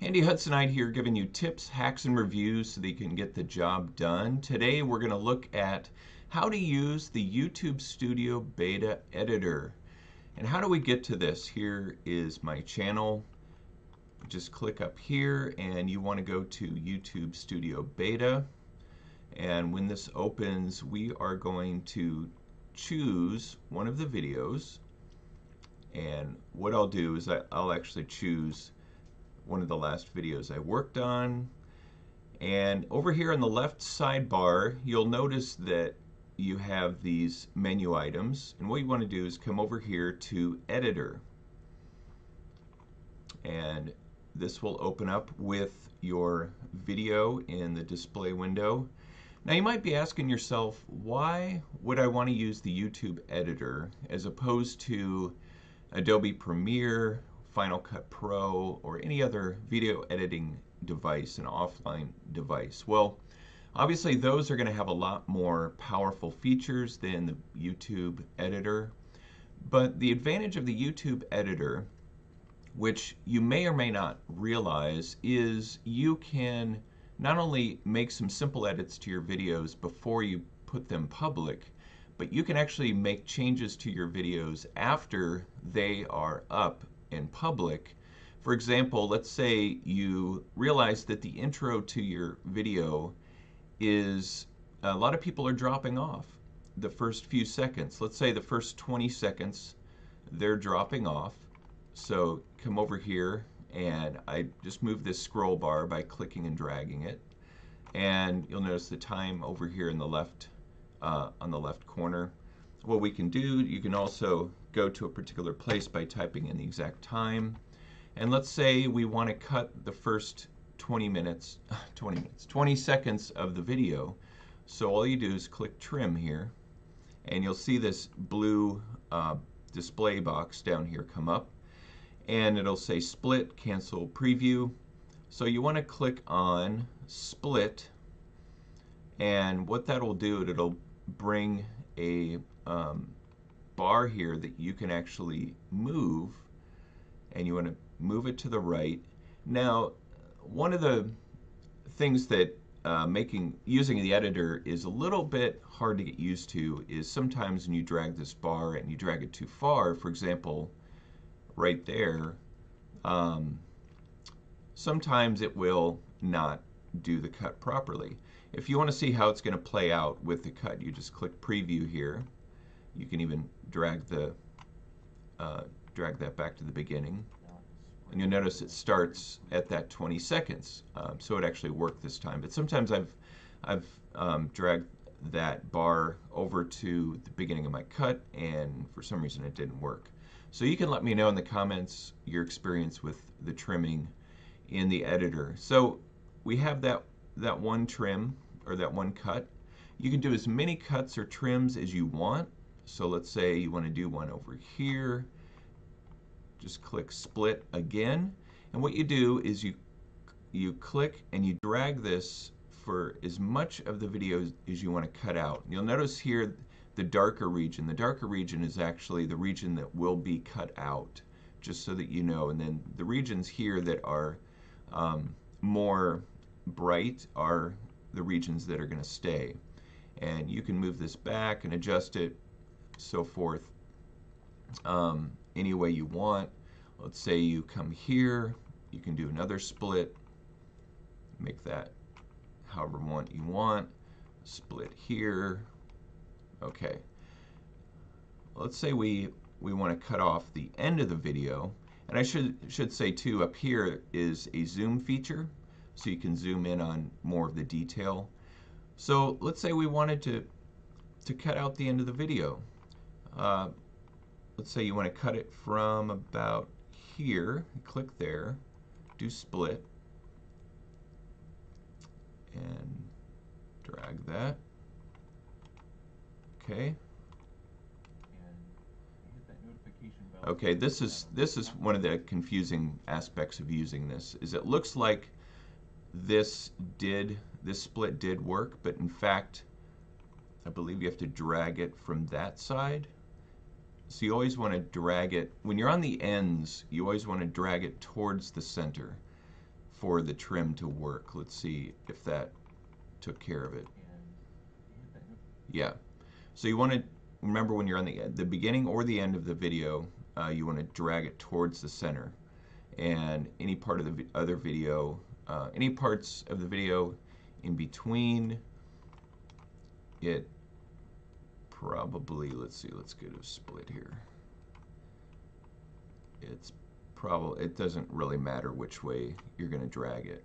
Handy Hudsonite here, giving you tips, hacks, and reviews so that you can get the job done. Today we're going to look at how to use the YouTube Studio Beta Editor. And how do we get to this? Here is my channel. Just click up here and you want to go to YouTube Studio Beta. And when this opens, we are going to choose one of the videos. And what I'll do is I'll actually choose one of the last videos I worked on. And over here on the left sidebar, you'll notice that you have these menu items. And what you want to do is come over here to Editor. And this will open up with your video in the display window. Now you might be asking yourself, why would I want to use the YouTube editor as opposed to Adobe Premiere, Final Cut Pro, or any other video editing device, an offline device? Well, obviously those are going to have a lot more powerful features than the YouTube editor. But the advantage of the YouTube editor, which you may or may not realize, is you can not only make some simple edits to your videos before you put them public, but you can actually make changes to your videos after they are up in public. For example, let's say you realize that the intro to your video is, a lot of people are dropping off the first few seconds. Let's say the first 20 seconds they're dropping off. So come over here and I just move this scroll bar by clicking and dragging it, and you'll notice the time over here in the left on the left corner. What we can do, you can also go to a particular place by typing in the exact time. And let's say we want to cut the first 20 seconds of the video. So all you do is click trim here, and you'll see this blue display box down here come up, and it'll say split, cancel, preview. So you want to click on split, and what that'll do, it'll bring a bar here that you can actually move, and you want to move it to the right. Now, one of the things that using the editor is a little bit hard to get used to is sometimes when you drag this bar and you drag it too far, for example, right there, sometimes it will not do the cut properly. If you want to see how it's going to play out with the cut, you just click preview here. You can even drag that back to the beginning, and you'll notice it starts at that 20 seconds. So it actually worked this time. But sometimes I've dragged that bar over to the beginning of my cut, and for some reason it didn't work. So you can let me know in the comments your experience with the trimming in the editor. So we have that one trim, or that one cut. You can do as many cuts or trims as you want. So let's say you want to do one over here. Just click split again, and what you do is you click and you drag this for as much of the video as you want to cut out. You'll notice here the darker region. The darker region is actually the region that will be cut out, just so that you know. And then the regions here that are more bright are the regions that are going to stay. And you can move this back and adjust it, so forth, any way you want. Let's say you come here, you can do another split, make that however you want, split here. Okay, let's say we want to cut off the end of the video, and I should say too, up here is a zoom feature, so you can zoom in on more of the detail. So let's say we wanted to cut out the end of the video. Let's say you want to cut it from about here. Click there, do split, and drag that. Okay. Okay, this is one of the confusing aspects of using this. Is it looks like this split did work, but in fact, I believe you have to drag it from that side. So you always want to drag it, when you're on the ends, you always want to drag it towards the center. for the trim to work. Let's see if that took care of it. Yeah. So you want to remember when you're on the beginning or the end of the video, you want to drag it towards the center. And any part of the other video, any parts of the video in between it, probably, let's see, let's get a split here. It doesn't really matter which way you're going to drag it,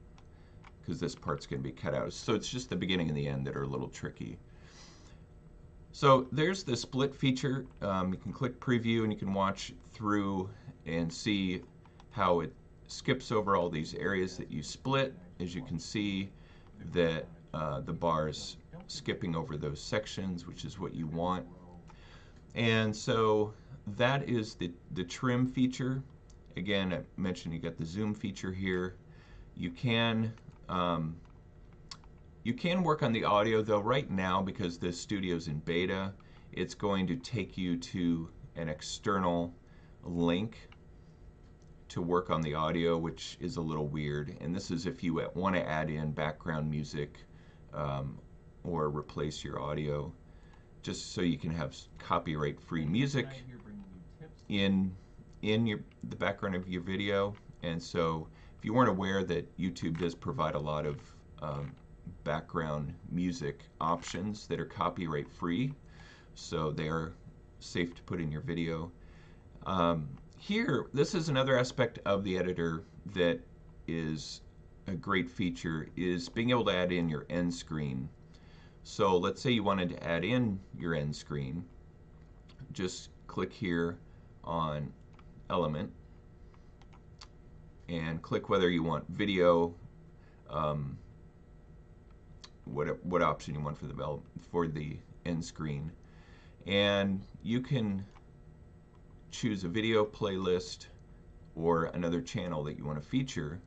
because this part's going to be cut out. So it's just the beginning and the end that are a little tricky. So there's the split feature. You can click preview and you can watch through and see how it skips over all these areas that you split. As you can see that the bar's skipping over those sections, which is what you want. And so that is the trim feature. Again, I mentioned you got the zoom feature here. You can work on the audio, though right now, because the studio's in beta, it's going to take you to an external link to work on the audio, which is a little weird. And this is if you want to add in background music or replace your audio, just so you can have copyright-free music in the background of your video. And so if you weren't aware that YouTube does provide a lot of background music options that are copyright free, so they are safe to put in your video. Here, this is another aspect of the editor that is a great feature, is being able to add in your end screen. So let's say you wanted to add in your end screen. Just click here on Element and click whether you want video, what option you want for the end screen, and you can choose a video playlist or another channel that you want to feature.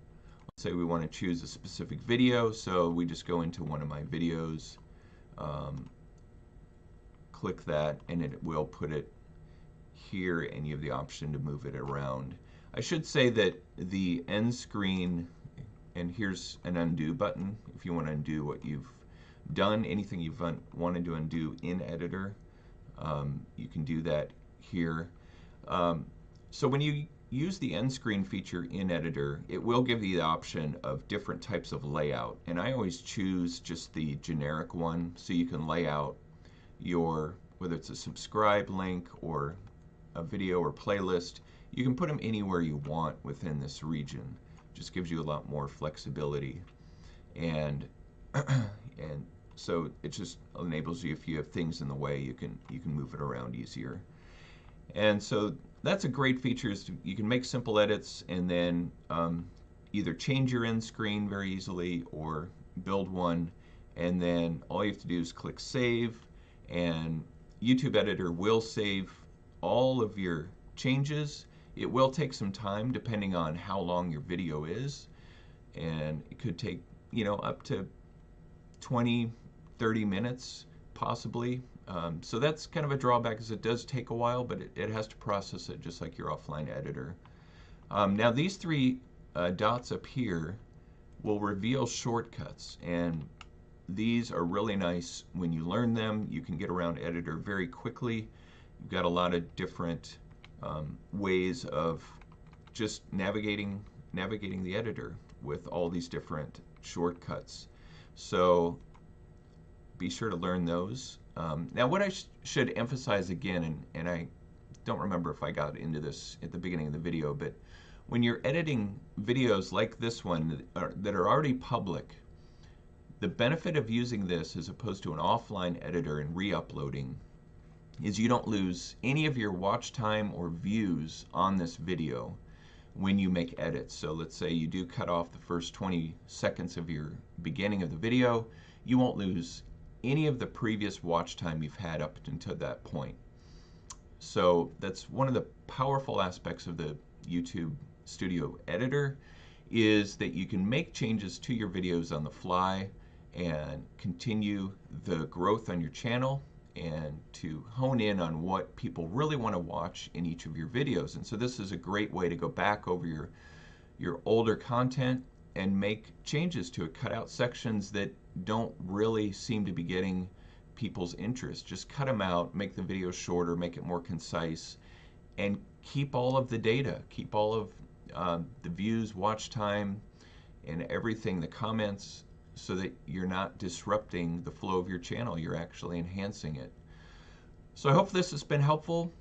Let's say we want to choose a specific video, so we just go into one of my videos, click that, and it will put it here, and you have the option to move it around. I should say that the end screen, and here's an undo button if you want to undo what you've done, anything you've wanted to undo in editor, you can do that here. So when you use the end screen feature in editor, it will give you the option of different types of layout, and I always choose just the generic one, so you can lay out your, whether it's a subscribe link or a video or playlist, you can put them anywhere you want within this region. Just gives you a lot more flexibility, and so it just enables you, if you have things in the way, you can move it around easier. And so that's a great feature, is you can make simple edits and then either change your end screen very easily or build one, and then all you have to do is click save, and YouTube Editor will save all of your changes. It will take some time depending on how long your video is, and it could take, you know, up to 20-30 minutes possibly. So that's kind of a drawback, because it does take a while, but it has to process it just like your offline editor. Now these three dots up here will reveal shortcuts, and these are really nice. When you learn them, you can get around editor very quickly. You've got a lot of different ways of just navigating the editor with all these different shortcuts. So be sure to learn those. Now what I should emphasize again, and I don't remember if I got into this at the beginning of the video, but when you're editing videos like this one that are already public, the benefit of using this as opposed to an offline editor and re-uploading is you don't lose any of your watch time or views on this video when you make edits. So let's say you do cut off the first 20 seconds of your beginning of the video, you won't lose any of the previous watch time you've had up until that point. So that's one of the powerful aspects of the YouTube Studio Editor, is that you can make changes to your videos on the fly and continue the growth on your channel, and to hone in on what people really want to watch in each of your videos. And so this is a great way to go back over your older content and make changes to it. Cut out sections that don't really seem to be getting people's interest. Just cut them out, make the video shorter, make it more concise, and keep all of the data. Keep all of the views, watch time, and everything, the comments, so that you're not disrupting the flow of your channel. You're actually enhancing it. So I hope this has been helpful.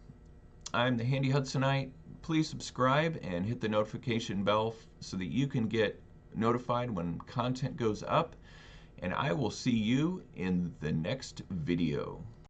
I'm the Handy Hudsonite. Please subscribe and hit the notification bell so that you can get notified when content goes up. And I will see you in the next video.